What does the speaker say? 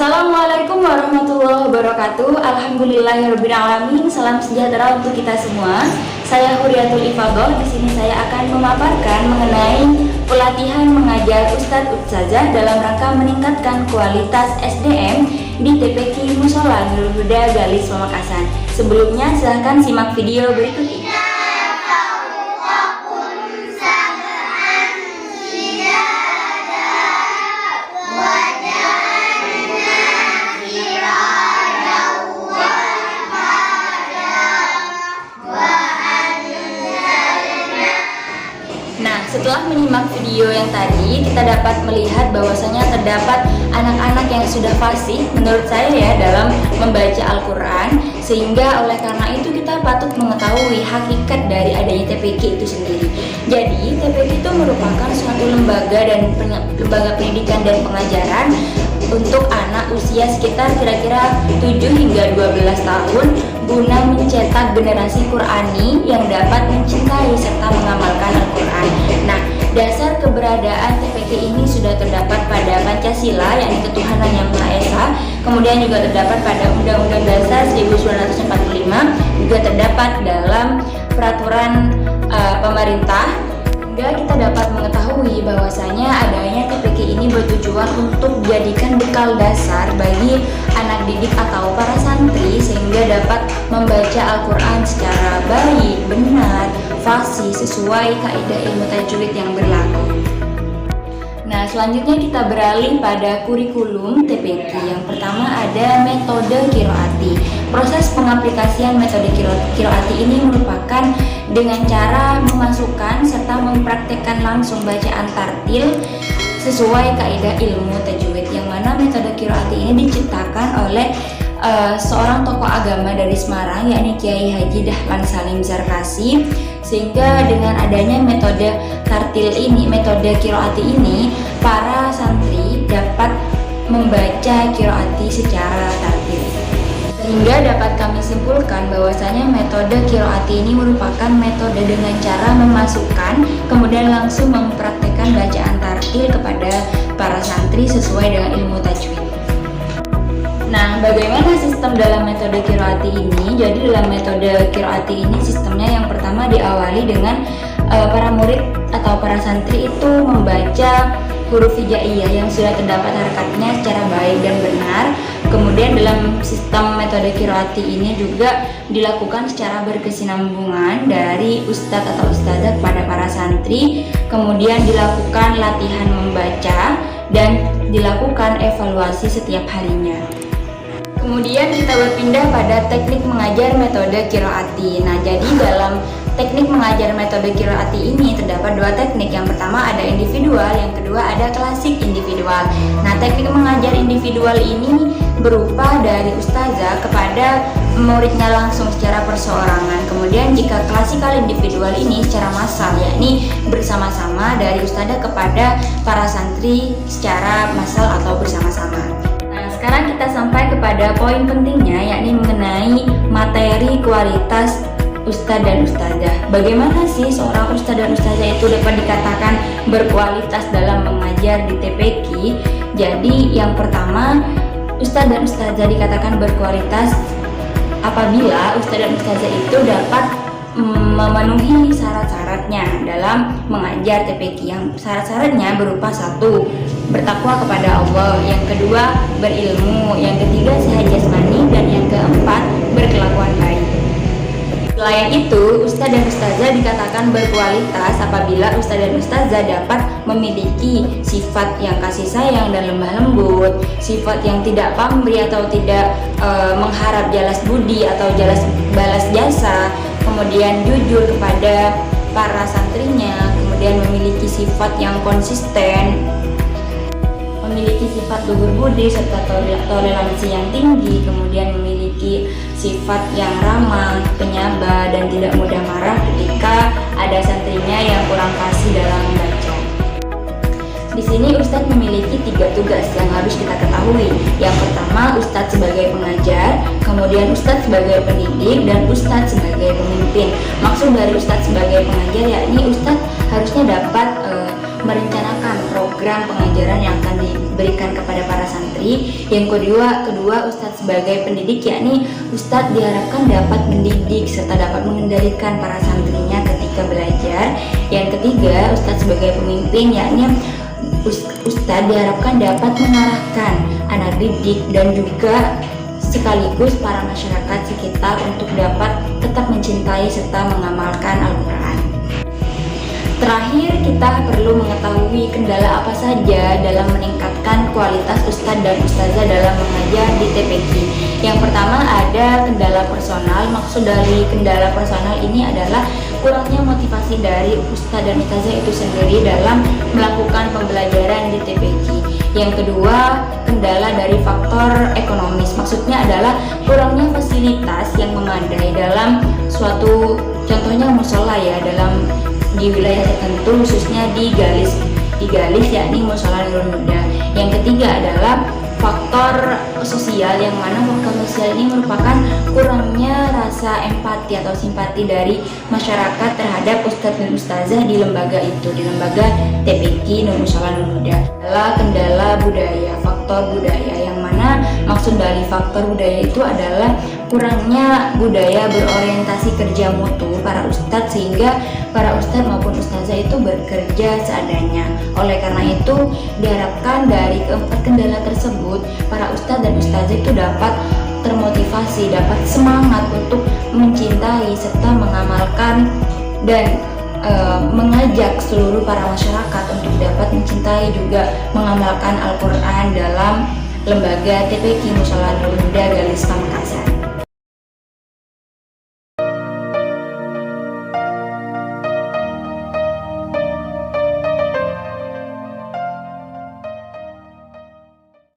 Assalamualaikum warahmatullahi wabarakatuh. Alhamdulillahirobbilalamin. Salam sejahtera untuk kita semua. Saya Huriyatul Ifadoh. Di sini saya akan memaparkan mengenai pelatihan mengajar Ustadz Ustazah dalam rangka meningkatkan kualitas SDM di TPQ Mushola Nurul Huda Galis Pamekasan. Sebelumnya silahkan simak video berikut ini. Setelah menyimak video yang tadi, kita dapat melihat bahwasanya terdapat anak-anak yang sudah fasih menurut saya ya dalam membaca Al-Quran, sehingga oleh karena itu kita patut mengetahui hakikat dari adanya TPQ itu sendiri. Jadi TPQ itu merupakan suatu lembaga dan lembaga pendidikan dan pengajaran untuk anak usia sekitar kira-kira 7 hingga 12 tahun guna mencetak generasi Qurani yang dapat mencintai serta mengamalkan Al-Quran. Nah, dasar keberadaan TPQ ini sudah terdapat pada Pancasila, yakni ketuhanan yang Maha Esa, kemudian juga terdapat pada Undang-Undang Dasar 1945, juga terdapat dalam peraturan pemerintah. Hingga kita dapat mengetahui bahwasanya adanya TPQ ini bertujuan untuk dijadikan bekal dasar bagi anak didik atau para santri sehingga dapat membaca Al-Quran secara baik, benar, fasih sesuai kaidah ilmu tajwid yang berlaku. Nah, selanjutnya kita beralih pada kurikulum TPQ. Yang pertama ada metode qiraati. Proses pengaplikasian metode qiraati ini merupakan dengan cara memasukkan serta mempraktekkan langsung bacaan tartil sesuai kaidah ilmu tajwid, yang mana metode qiraati ini diciptakan oleh seorang tokoh agama dari Semarang, yakni Kiai Haji Dahlan Salim Zarkasi. Sehingga dengan adanya metode tartil ini, metode qiraati ini, para santri dapat membaca qiraati secara tartil. Sehingga dapat kami simpulkan bahwasanya metode qiraati ini merupakan metode dengan cara memasukkan kemudian langsung mempraktekkan bacaan tartil kepada para santri sesuai dengan ilmu tajwid. Nah, bagaimana sistem dalam metode qiraati ini? Jadi dalam metode qiraati ini sistemnya yang pertama diawali dengan para murid atau para santri itu membaca huruf hijaiyah yang sudah terdapat harakatnya secara baik dan benar. Kemudian dalam sistem metode qiraati ini juga dilakukan secara berkesinambungan dari ustadz atau ustazah kepada para santri. Kemudian dilakukan latihan membaca dan dilakukan evaluasi setiap harinya. Kemudian kita berpindah pada teknik mengajar metode qiraati. Nah, jadi dalam teknik mengajar metode qiraati ini terdapat dua teknik. Yang pertama ada individual, yang kedua ada klasik individual. Nah, teknik mengajar individual ini berupa dari ustazah kepada muridnya langsung secara perseorangan. Kemudian jika klasikal individual ini secara massal, yakni bersama-sama dari ustazah kepada para santri secara massal atau bersama-sama. Sekarang kita sampai kepada poin pentingnya, yakni mengenai materi kualitas ustadz dan ustazah. Bagaimana sih seorang ustadz dan ustazah itu dapat dikatakan berkualitas dalam mengajar di TPQ? Jadi yang pertama, ustadz dan ustazah dikatakan berkualitas apabila ustadz dan ustazah itu dapat memenuhi syarat-syaratnya dalam mengajar TPQ. Yang syarat-syaratnya berupa satu, bertakwa kepada Allah, yang kedua berilmu, yang ketiga sehat jasmani, dan yang keempat berkelakuan baik. Selain itu, ustadz dan ustazah dikatakan berkualitas apabila ustadz dan ustazah dapat memiliki sifat yang kasih sayang dan lemah lembut, sifat yang tidak pamrih atau tidak mengharap balas budi atau balas jasa, kemudian jujur kepada para santrinya, kemudian memiliki sifat yang konsisten, memiliki sifat luhur budi serta toleransi yang tinggi, kemudian memiliki sifat yang ramah, penyabar, dan tidak mudah marah ketika ada santrinya yang kurang fasih dalam membaca. Di sini Ustadz memiliki 3 tugas yang harus kita ketahui. Yang pertama, Ustadz sebagai pengajar, kemudian Ustadz sebagai pendidik, dan Ustadz sebagai pemimpin. Maksud dari Ustadz sebagai pengajar yakni Ustadz harusnya dapat merencanakan program program pengajaran yang akan diberikan kepada para santri. Yang kedua Ustadz sebagai pendidik, yakni Ustadz diharapkan dapat mendidik serta dapat mengendalikan para santrinya ketika belajar. Yang ketiga, Ustadz sebagai pemimpin, yakni Ustadz diharapkan dapat mengarahkan anak didik dan juga sekaligus para masyarakat sekitar untuk dapat tetap mencintai serta mengamalkan Al-Quran. Terakhir, kita perlu mengetahui kendala apa saja dalam meningkatkan kualitas ustadz dan ustazah dalam mengajar di TPQ. Yang pertama ada kendala personal. Maksud dari kendala personal ini adalah kurangnya motivasi dari ustadz dan ustazah itu sendiri dalam melakukan pembelajaran di TPQ. Yang kedua, kendala dari faktor ekonomis. Maksudnya adalah kurangnya fasilitas yang memadai dalam suatu, contohnya musola ya, dalam di wilayah tertentu, khususnya di Galis yakni Mushola Nurul Huda. Yang ketiga adalah faktor sosial, yang mana faktor sosial ini merupakan kurangnya rasa empati atau simpati dari masyarakat terhadap ustadz dan ustazah di lembaga itu, di lembaga TPQ Mushola Nurul Huda. Adalah kendala budaya, faktor budaya, yang mana maksud dari faktor budaya itu adalah kurangnya budaya berorientasi kerja mutu para ustadz, sehingga para ustadz maupun ustazah itu bekerja seadanya. Oleh karena itu, diharapkan dari keempat kendala tersebut, para ustadz dan ustazah itu dapat termotivasi, dapat semangat untuk mencintai serta mengamalkan dan mengajak seluruh para masyarakat untuk dapat mencintai juga mengamalkan Al-Quran dalam lembaga TPQ Mushola Nurul Huda Galis Pamekasan.